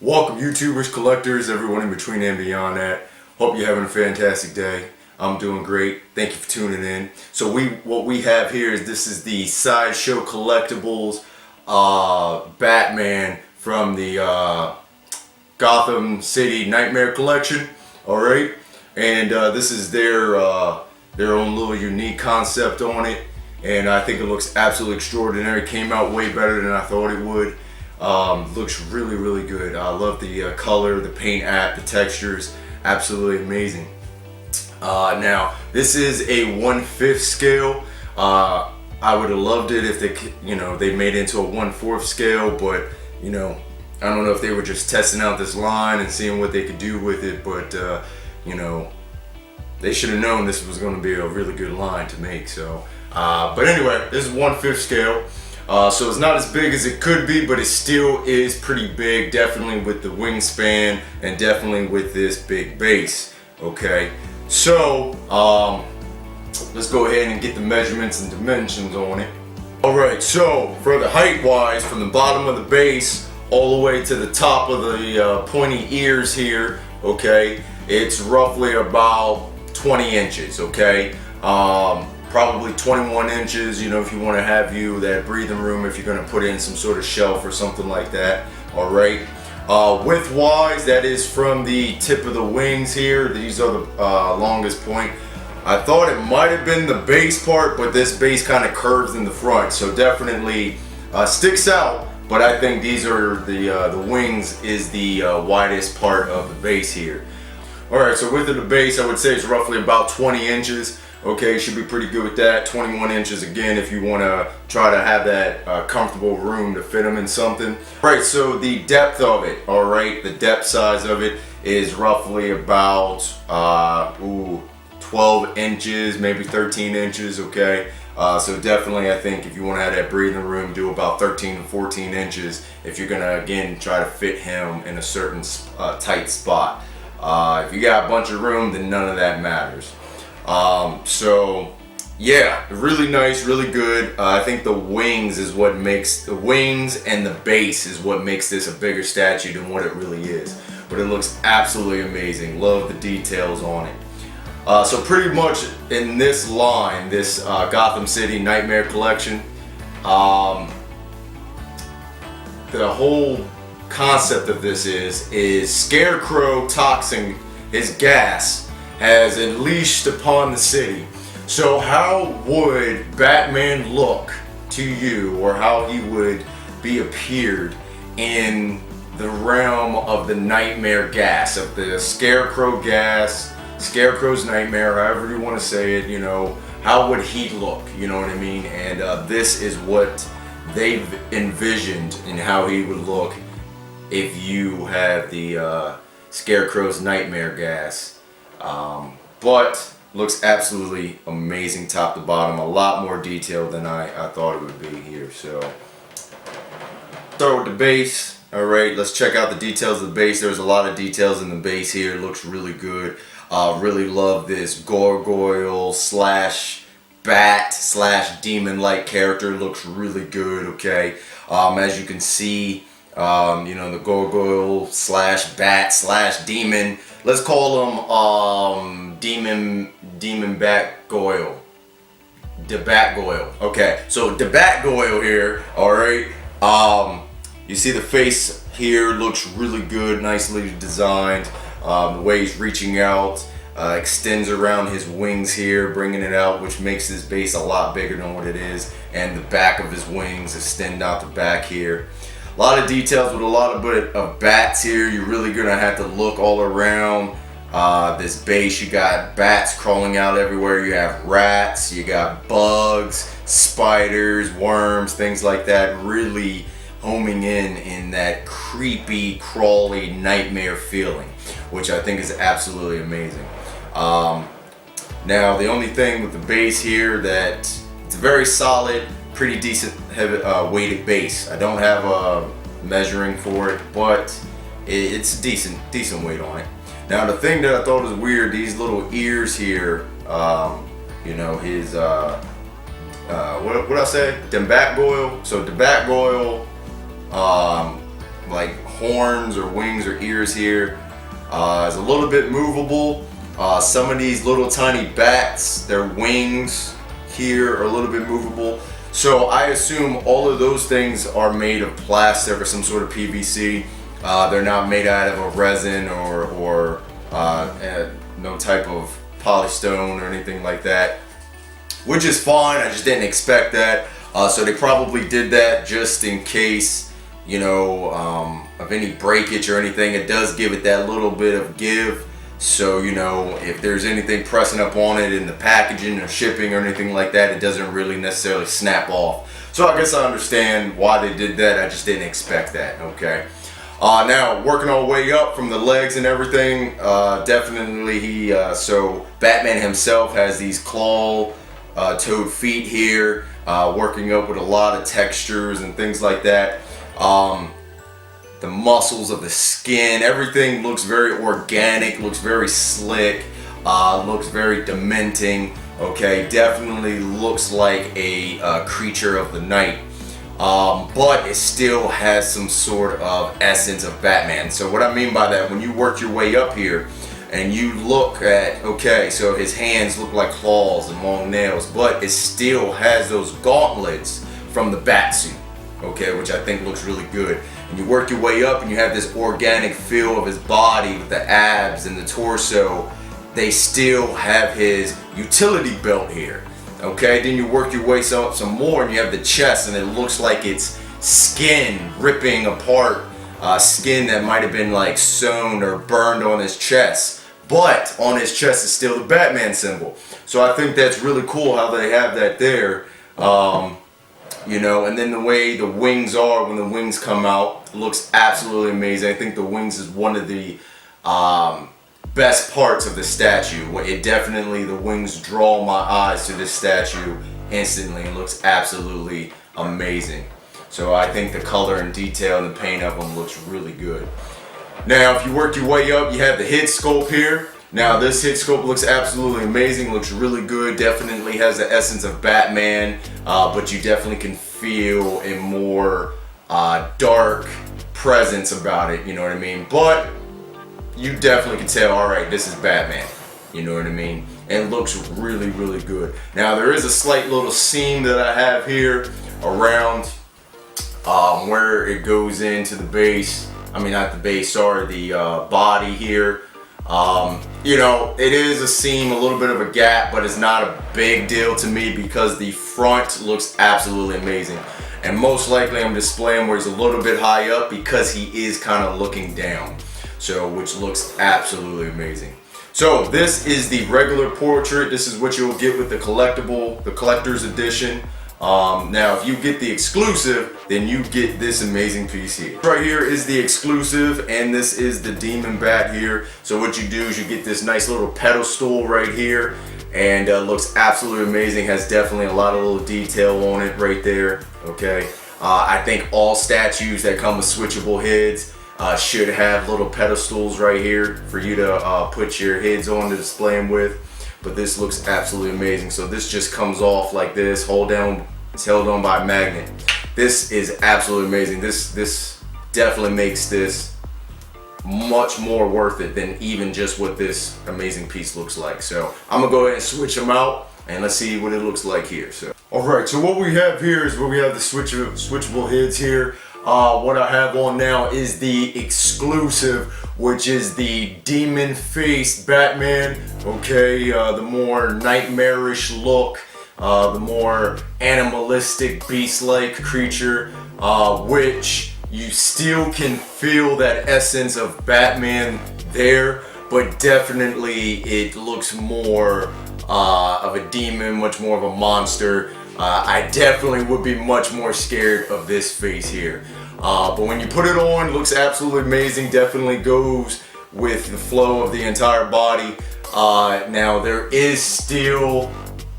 Welcome YouTubers, collectors, everyone in between and beyond that. Hope you're having a fantastic day. I'm doing great. Thank you for tuning in. So what we have here is this is the Sideshow Collectibles Batman from the Gotham City Nightmare Collection. Alright? And this is their own little unique concept on it. And I think it looks absolutely extraordinary. Came out way better than I thought it would. Looks really, really good. I love the color, the paint app, the textures. Absolutely amazing. Now, this is a 1/5 scale. I would have loved it if they made it into a 1/4 scale, but I don't know if they were just testing out this line and seeing what they could do with it, but they should have known this was going to be a really good line to make. So, but anyway, this is 1/5 scale. So it's not as big as it could be, but it still is pretty big, definitely with the wingspan and definitely with this big base. Okay, so let's go ahead and get the measurements and dimensions on it. Alright, so for the height wise, from the bottom of the base all the way to the top of the pointy ears here, okay, it's roughly about 20 inches, okay? Probably 21 inches, if you want to have that breathing room, if you're going to put in some sort of shelf or something like that. All right. Width wise, that is from the tip of the wings here. These are the longest point. I thought it might have been the base part, but this base kind of curves in the front, so definitely sticks out. But I think these are the wings is the widest part of the base here. All right, so width of the base, I would say it's roughly about 20 inches. Okay, should be pretty good with that. 21 inches again if you want to try to have that comfortable room to fit them in something. Right, so the depth of it, all right, the depth size of it is roughly about 12 inches, maybe 13 inches, okay? So definitely I think if you want to have that breathing room, do about 13 to 14 inches if you're going to, again, try to fit him in a certain tight spot. If you got a bunch of room, then none of that matters. So yeah, really nice, really good. I think the wings is what makes the wings and the base is what makes this a bigger statue than what it really is. But it looks absolutely amazing. Love the details on it. So pretty much in this line, this Gotham City Nightmare Collection, the whole concept of this is Scarecrow toxin, his gas, has unleashed upon the city. So how would Batman look to you, or how he would be appeared in the realm of the nightmare gas, of the Scarecrow gas, Scarecrow's nightmare, however you want to say it, how would he look, you know what I mean? And this is what they've envisioned in how he would look if you have the Scarecrow's nightmare gas. But looks absolutely amazing top to bottom. A lot more detail than I thought it would be here. So start with the base. Alright, let's check out the details of the base. There's a lot of details in the base here. It looks really good. Really love this gargoyle slash bat slash demon like character. Looks really good, okay? As you can see, the gargoyle slash bat slash demon. Let's call him demon bat goyle. The bat goyle. Okay, so the bat goyle here. All right. You see the face here looks really good, nicely designed. The way he's reaching out extends around his wings here, bringing it out, which makes this base a lot bigger than what it is. And the back of his wings extend out the back here. A lot of details with a lot of bats here. You're really gonna have to look all around this base. You got bats crawling out everywhere. You have rats, you got bugs, spiders, worms, things like that. Really homing in that creepy, crawly nightmare feeling, which I think is absolutely amazing. Now the only thing with the base here, that it's very solid, pretty decent heavy, weighted base. I don't have a measuring for it, but it's decent weight on it. Now the thing that I thought was weird, these little ears here, his what I say? The bat goyle. So the bat goyle, like horns or wings or ears here is a little bit movable. Some of these little tiny bats, their wings here are a little bit movable. So I assume all of those things are made of plastic or some sort of PVC. They're not made out of a resin or no type of polystone or anything like that, which is fine. I just didn't expect that. So they probably did that just in case, you know, of any breakage or anything. It does give it that little bit of give. So, you know, if there's anything pressing up on it in the packaging or shipping or anything like that, it doesn't really necessarily snap off. So I guess I understand why they did that. I just didn't expect that, okay? Now, working our way up from the legs and everything, definitely so Batman himself has these claw-toed feet here, working up with a lot of textures and things like that. The muscles of the skin, everything looks very organic, looks very slick, looks very dementing, okay? Definitely looks like a creature of the night. But it still has some sort of essence of Batman. So what I mean by that, when you work your way up here and you look at, okay, so his hands look like claws and long nails, but it still has those gauntlets from the Batsuit, okay, which I think looks really good. And you work your way up and you have this organic feel of his body with the abs and the torso. They still have his utility belt here. Okay, then you work your way up some more and you have the chest, and it looks like it's skin ripping apart, skin that might have been like sewn or burned on his chest, but on his chest is still the Batman symbol. So I think that's really cool how they have that there. You know, and then the way the wings are when the wings come out looks absolutely amazing. I think the wings is one of the best parts of the statue. It definitely, the wings draw my eyes to this statue instantly. It looks absolutely amazing. So I think the color and detail and the paint of them looks really good. Now, if you work your way up, you have the head sculpt here. Now, this head sculpt looks absolutely amazing, looks really good, definitely has the essence of Batman, but you definitely can feel a more dark presence about it, you know what I mean? But you definitely can tell, all right, this is Batman, you know what I mean? And it looks really, really good. Now, there is a slight little seam that I have here around where it goes into the base. I mean, not the base, sorry, the body here. You know, it is a seam, a little bit of a gap, but it's not a big deal to me because the front looks absolutely amazing. And most likely I'm displaying where he's a little bit high up because he is kind of looking down. So, which looks absolutely amazing. So this is the regular portrait. This is what you'll get with the collector's edition. Now, if you get the exclusive, then you get this amazing piece here. Right here is the exclusive, and this is the Demon Bat here. So what you do is you get this nice little pedestal right here, and looks absolutely amazing. Has definitely a lot of little detail on it right there. Okay, I think all statues that come with switchable heads should have little pedestals right here for you to put your heads on to display them with. But this looks absolutely amazing. So this just comes off like this, it's held on by a magnet. This is absolutely amazing. This definitely makes this much more worth it than even just what this amazing piece looks like. So I'm gonna go ahead and switch them out and let's see what it looks like here. So, all right, so what we have here is where we have the switchable heads here. What I have on now is the exclusive, which is the demon-faced Batman. Okay, the more nightmarish look, the more animalistic, beast-like creature, which you still can feel that essence of Batman there, but definitely it looks more of a demon, much more of a monster. I definitely would be much more scared of this face here. But when you put it on, it looks absolutely amazing. Definitely goes with the flow of the entire body. Now there is still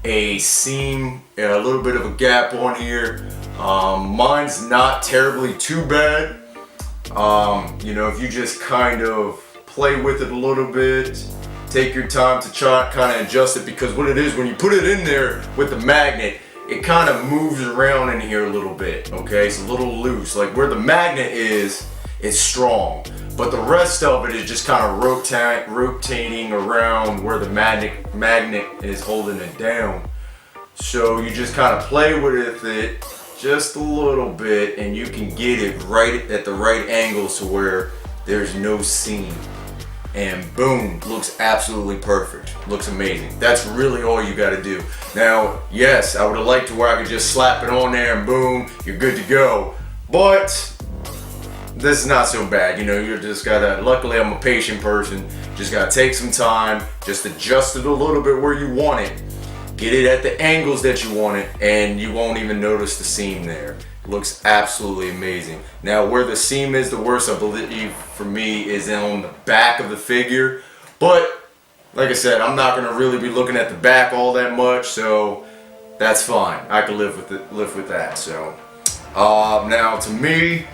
a seam, a little bit of a gap on here. Mine's not terribly too bad. You know, if you just kind of play with it a little bit, take your time to try kind of adjust it, because what it is, when you put it in there with the magnet, it kind of moves around in here a little bit, okay? It's a little loose. Like where the magnet is, it's strong. But the rest of it is just kind of rotating around where the magnet is holding it down. So you just kind of play with it just a little bit, and you can get it right at the right angles to where there's no seam. And boom, looks absolutely perfect. Looks amazing. That's really all you gotta do. Now, yes, I would have liked to where I could just slap it on there and boom, you're good to go. But this is not so bad. You know, you just gotta, luckily I'm a patient person, just gotta take some time, just adjust it a little bit where you want it. Get it at the angles that you want it, and you won't even notice the seam there. It looks absolutely amazing. Now, where the seam is the worst, I believe, for me, is on the back of the figure. But, like I said, I'm not gonna really be looking at the back all that much, so that's fine. I can live with that. So, now to me,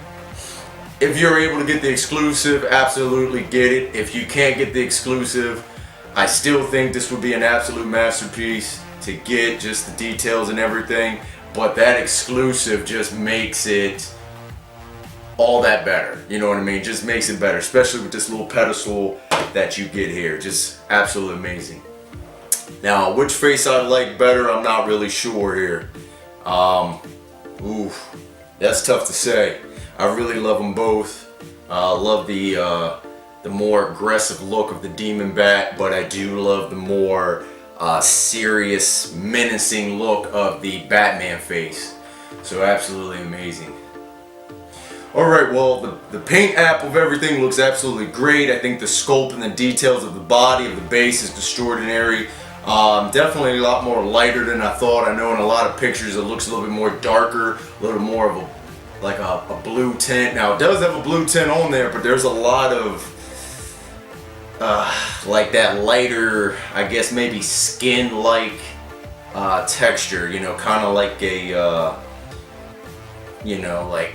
if you're able to get the exclusive, absolutely get it. If you can't get the exclusive, I still think this would be an absolute masterpiece to get, just the details and everything, but that exclusive just makes it all that better. You know what I mean? Just makes it better, especially with this little pedestal that you get here. Just absolutely amazing. Now, which face I like better, I'm not really sure here. That's tough to say. I really love them both. Love the more aggressive look of the Demon Bat, but I do love the more serious, menacing look of the Batman face. So absolutely amazing. Alright, well, the paint app of everything looks absolutely great. I think the sculpt and the details of the body, of the base, is extraordinary. Definitely a lot more lighter than I thought. I know in a lot of pictures it looks a little bit more darker, a little more of a blue tint. Now, it does have a blue tint on there, but there's a lot of like that lighter, I guess maybe skin-like texture, you know, kind of like a, you know, like,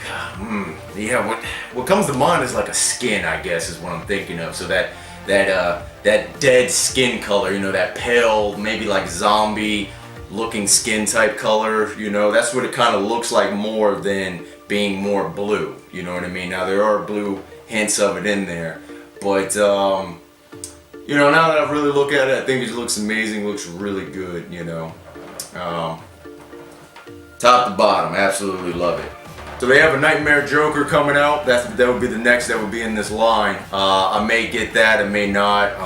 yeah, what comes to mind is like a skin, I guess, is what I'm thinking of. So that dead skin color, you know, that pale, maybe like zombie looking skin type color, you know, that's what it kind of looks like more than being more blue, you know what I mean? Now, there are blue hints of it in there, but you know, now that I really look at it, I think it looks amazing, looks really good, you know. Top to bottom, absolutely love it. So they have a Nightmare Joker coming out. That would be the next that would be in this line. I may get that, I may not.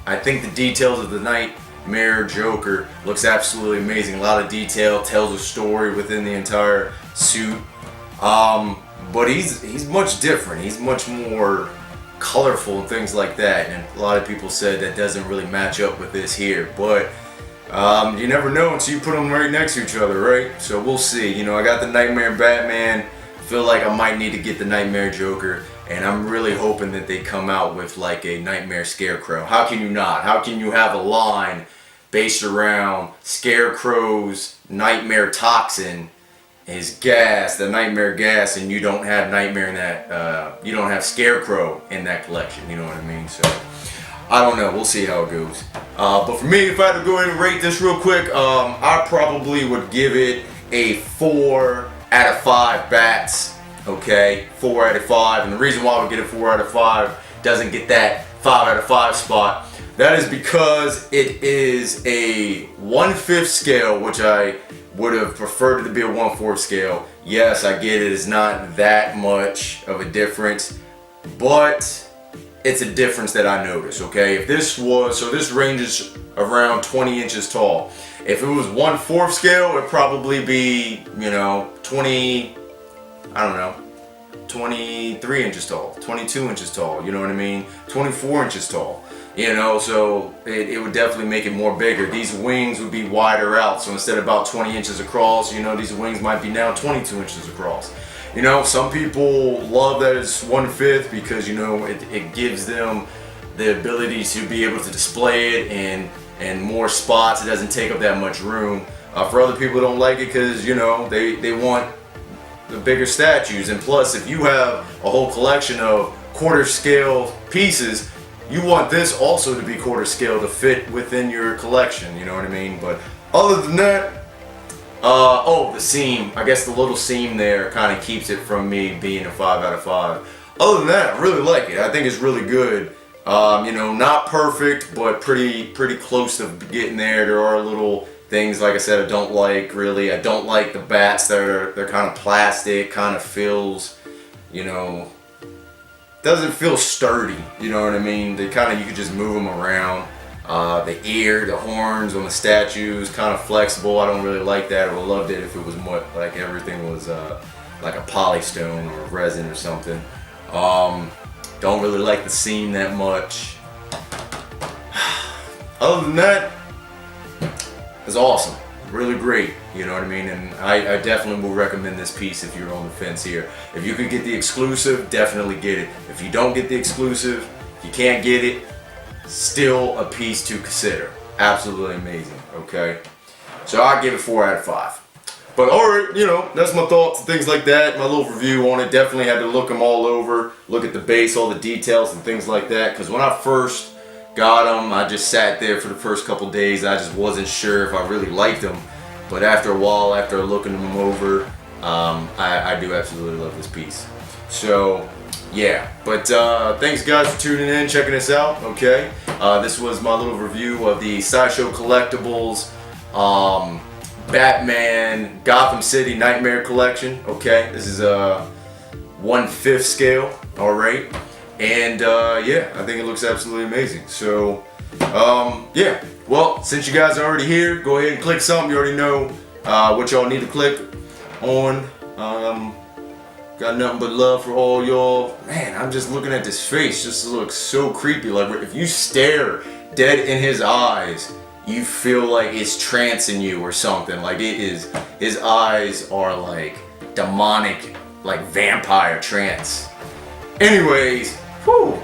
I think the details of the Nightmare Joker looks absolutely amazing. A lot of detail, tells a story within the entire suit. But he's much different. He's much more colorful and things like that, and a lot of people said that doesn't really match up with this here, but you never know until you put them right next to each other, right? So we'll see. You know, I got the Nightmare Batman. Feel like I might need to get the Nightmare Joker, and I'm really hoping that they come out with like a Nightmare Scarecrow. How can you not? How can you have a line based around Scarecrow's Nightmare Toxin, his gas, the Nightmare gas, and you don't have Nightmare in that, you don't have Scarecrow in that collection, you know what I mean? So, I don't know, we'll see how it goes. But for me, if I had to go ahead and rate this real quick, I probably would give it a 4 out of 5 bats, okay? 4 out of 5, and the reason why I would get a 4 out of 5, doesn't get that 5 out of 5 spot, that is because it is a 1/5 scale, which I would have preferred it to be a 1/4 scale. Yes, I get it, it's not that much of a difference, but it's a difference that I notice, okay? If this was, so this ranges around 20 inches tall. If it was 1/4 scale, it'd probably be, you know, 23 inches tall, 22 inches tall, you know what I mean? 24 inches tall. You know, so it would definitely make it more bigger. These wings would be wider out, so instead of about 20 inches across, you know, these wings might be now 22 inches across. You know, some people love that it's 1/5 because, you know, it gives them the ability to be able to display it in more spots. It doesn't take up that much room. For other people, don't like it because, you know, they want the bigger statues. And plus, if you have a whole collection of quarter scale pieces, you want this also to be quarter scale to fit within your collection, you know what I mean? But other than that, oh, the seam. I guess the little seam there kind of keeps it from me being a 5 out of 5. other than that, I really like it. I think it's really good. You know, not perfect, but pretty close to getting there. There are little things, like I said, I don't like really. I don't like the bats that they're kind of plastic, kind of feels, you know, doesn't feel sturdy. You know what I mean? They kind of, you could just move them around. The ear, the horns on the statues, kind of flexible. I don't really like that. I would have loved it if it was more like everything was like a polystone or resin or something. Don't really like the seam that much. Other than that, it's awesome. Really great, you know what I mean? And I definitely will recommend this piece if you're on the fence here. If you could get the exclusive, definitely get it. If you don't get the exclusive, if you can't get it, still a piece to consider. Absolutely amazing, okay? So I give it 4 out of 5. But alright, you know, that's my thoughts and things like that. My little review on it. Definitely had to look them all over, look at the base, all the details and things like that. Because when I first got them, I just sat there for the first couple days. I just wasn't sure if I really liked them. But after a while, after looking them over, I do absolutely love this piece. So, yeah. But thanks guys for tuning in, checking us out, okay? This was my little review of the Sideshow Collectibles Batman Gotham City Nightmare Collection, okay? This is a 1/5 scale, alright? And yeah, I think it looks absolutely amazing. So, yeah. Well, since you guys are already here, go ahead and click something. You already know what y'all need to click on. Got nothing but love for all y'all. Man, I'm just looking at this face. Just looks so creepy. Like, if you stare dead in his eyes, you feel like it's trancing you or something. Like, it is, his eyes are like demonic, like vampire trance. Anyways, whew,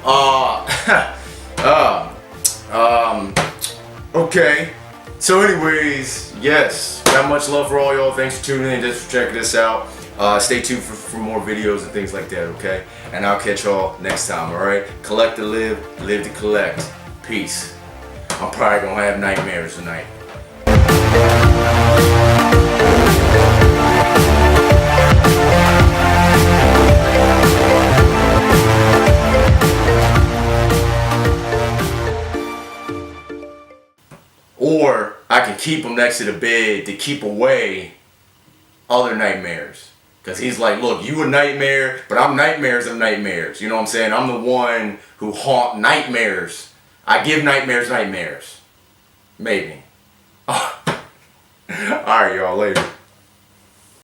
okay. So anyways, yes, got much love for all y'all. Thanks for tuning in, just for checking this out. Stay tuned for more videos and things like that, okay? And I'll catch y'all next time, alright? Collect to live, live to collect. Peace. I'm probably gonna have nightmares tonight. Or I can keep him next to the bed to keep away other nightmares. Because he's like, look, you a nightmare, but I'm nightmares of nightmares. You know what I'm saying? I'm the one who haunt nightmares. I give nightmares nightmares. Maybe. Alright, y'all, later.